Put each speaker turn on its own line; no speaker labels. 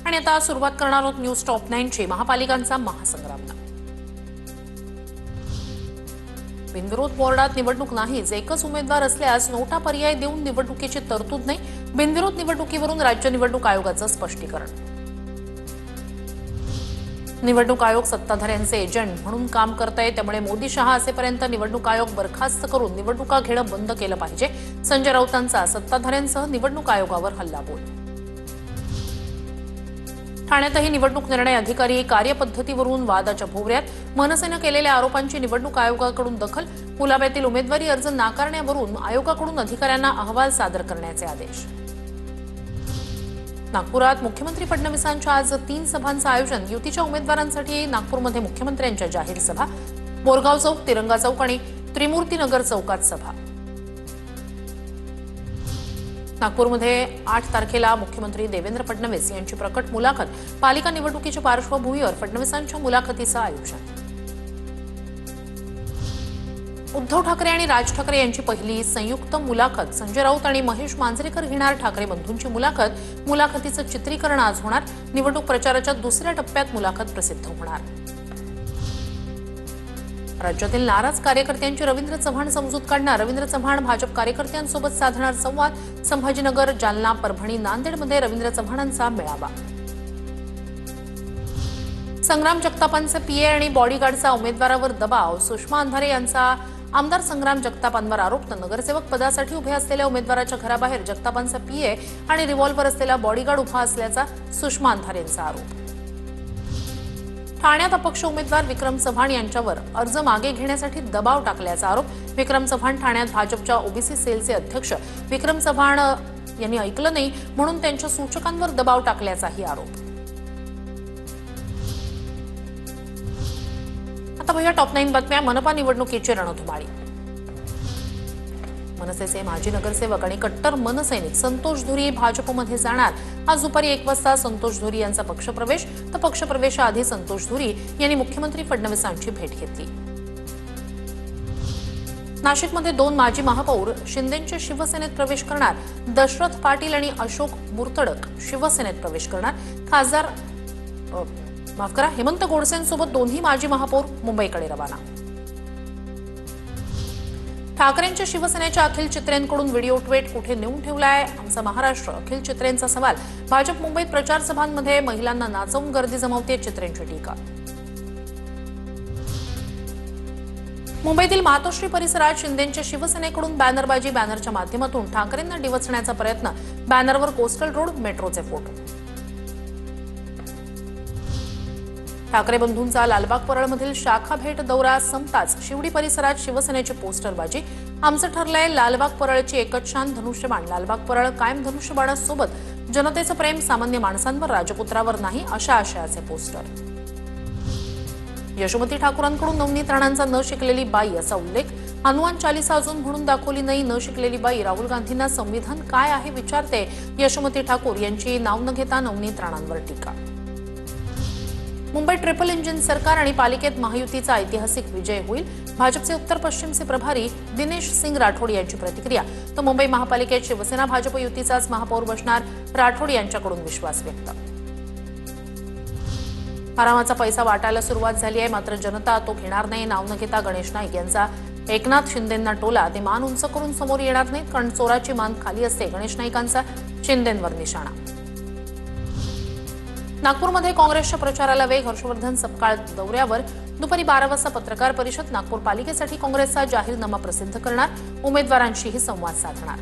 आणि आता सुरुवात करणार आहोत न्यूज टॉप 9 ची महापालिकांचा महासंग्राम. बिनविरोध बोर्डात निवडणूक नाहीच. एकच उमेदवार असल्यास नोटा पर्याय देऊन निवडणुकीची तरतूद नाही. बिनविरोध निवडणुकीवरून राज्य निवडणूक आयोगाचं स्पष्टीकरण. निवडणूक आयोग सत्ताधाऱ्यांचे एजंट म्हणून काम करतंय, त्यामुळे मोदी शहा असेपर्यंत निवडणूक आयोग बरखास्त करून निवडणुका घेणं बंद केलं पाहिजे. संजय राऊतांचा सत्ताधाऱ्यांसह निवडणूक आयोगावर हल्लाबोल. ठाण्यातही निवडणूक निर्णय अधिकारी कार्यपद्धतीवरून वादाच्या भोवऱ्यात. मनसेनं केलेल्या आरोपांची निवडणूक आयोगाकडून दखल. कुलाब्यातील उमेदवारी अर्ज नाकारण्यावरून आयोगाकडून अधिकाऱ्यांना अहवाल सादर करण्याचे आदेश. नागपुरात मुख्यमंत्री फडणवीसांच्या आज 3 सभांचं आयोजन. युतीच्या उमेदवारांसाठी नागपूरमध्ये मुख्यमंत्र्यांच्या जाहीर सभा. बोरगाव चौक, तिरंगा चौक आणि त्रिमूर्तीनगर चौकात सभा. नागपूरमध्ये 8 तारखेला मुख्यमंत्री देवेंद्र फडणवीस यांची प्रकट मुलाखत. पालिका निवडणुकीच्या पार्श्वभूमीवर फडणवीसांच्या मुलाखतीचं आयोजन. उद्धव ठाकरे आणि राज ठाकरे यांची पहिली संयुक्त मुलाखत. संजय राऊत आणि महेश मांजरेकर घेणार ठाकरे बंधूंची मुलाखत. मुलाखतीचं चित्रीकरण आज होणार. निवडणूक प्रचाराच्या दुसऱ्या टप्प्यात मुलाखत प्रसिद्ध होणार. राज्यातील नाराज कार्यकर्त्यांची रवींद्र चव्हाण समजूत काढणार. रवींद्र चव्हाण भाजप कार्यकर्त्यांसोबत साधणार संवाद. संभाजीनगर, जालना, परभणी, नांदेडमध्ये रवींद्र चव्हाणांचा मेळावा. संग्राम जगतापांचे पीए आणि बॉडीगार्डचा उमेदवारावर दबाव. सुषमा अंधारे यांचा आमदार संग्राम जगतापांवर आरोप. नगरसेवक पदासाठी उभे असलेल्या उमेदवाराच्या घराबाहेर जगतापांचा पीए आणि रिव्हॉल्व्हर असलेला बॉडीगार्ड उभा असल्याचा सुषमा अंधारेंचा आरोप. ठाण्यात अपक्ष उमेदवार विक्रम चव्हाण यांच्यावर अर्ज मागे घेण्यासाठी दबाव टाकल्याचा आरोप. विक्रम चव्हाण ठाण्यात भाजपच्या ओबीसी सेलचे अध्यक्ष. विक्रम चव्हाण यांनी ऐकलं नाही म्हणून त्यांच्या सूचकांवर दबाव टाकल्याचाही आरोप. आता पहिल्या टॉप 9 बातम्या. मनपा निवडणुकीची रणधुमाळी. मनसेचे माजी नगरसेवक आणि कट्टर मनसैनिक संतोष धुरी भाजपमध्ये जाणार. आज दुपारी 1 वाजता संतोष धुरी यांचा पक्षप्रवेश. तर पक्षप्रवेशाआधी संतोष धुरी यांनी मुख्यमंत्री फडणवीसांची भेट घेतली. नाशिकमध्ये 2 माजी महापौर शिंदेंच्या शिवसेनेत प्रवेश करणार. दशरथ पाटील आणि अशोक मुर्तडक शिवसेनेत प्रवेश करणार. खासदार हेमंत गोडसेंसोबत दोन्ही माजी महापौर मुंबईकडे रवाना. ठाकरेंच्या शिवसेनेच्या अखिल चित्रेंकडून व्हिडिओ ट्वेट कुठे नेऊन ठेवलाय आमचा महाराष्ट्र. अखिल चित्रेंचा सवाल. भाजप मुंबईत प्रचार सभांमध्ये महिलांना नाचवून गर्दी जमवते. चित्रेंची टीका. मुंबईतील मातोश्री परिसरात शिंदेंच्या शिवसेनेकडून बॅनरबाजी. बॅनरच्या माध्यमातून ठाकरेंना डिवचण्याचा प्रयत्न. बॅनरवर कोस्टल रोड, मेट्रोचे फोटो. ठाकरे बंधूंचा लालबाग परळमधील शाखा भेट दौरा संपताच शिवडी परिसरात शिवसेनेची पोस्टरबाजी. आमचं ठरलंय लालबाग परळची एकच शान धनुष्यबाण. लालबाग परळ कायम धनुष्यबाणासोबत. जनतेचं प्रेम सामान्य माणसांवर, राजपुत्रावर नाही, अशा आशयाचे पोस्टर. यशोमती ठाकूरांकडून नवनीत राणांचा न शिकलेली बाई असा उल्लेख. हनुमान चालीसा अजून म्हणून दाखवली नाही. न शिकलेली बाई. राहुल गांधींना संविधान काय आहे विचारते यशोमती ठाकूर यांची नाव न घेता नवनीत राणांवर टीका. मुंबईत ट्रिपल इंजिन सरकार आणि पालिकेत महायुतीचा ऐतिहासिक विजय होईल. भाजपचे उत्तर पश्चिमचे प्रभारी दिनेश सिंग राठोड यांची प्रतिक्रिया. तर मुंबई महापालिकेत शिवसेना भाजप युतीचाच महापौर बसणार. राठोड यांच्याकडून विश्वास व्यक्त. आरामाचा पैसा वाटायला सुरुवात झाली आहे, मात्र जनता तो घेणार नाही. नाव न घेता गणेश नाईक यांचा एकनाथ शिंदेंना टोला. ते मान उंच करून समोर येणार नाहीत, कारण चोराची मान खाली असते. गणेश नाईकांचा शिंदेंवर निशाणा. नागपूरमध्ये काँग्रेसच्या प्रचाराला वेग. हर्षवर्धन सपकाळ दौऱ्यावर. दुपारी 12 वाजता पत्रकार परिषद. नागपूर पालिकेसाठी काँग्रेसचा जाहीरनामा प्रसिद्ध करणार. उमेदवारांशीही संवाद साधणार.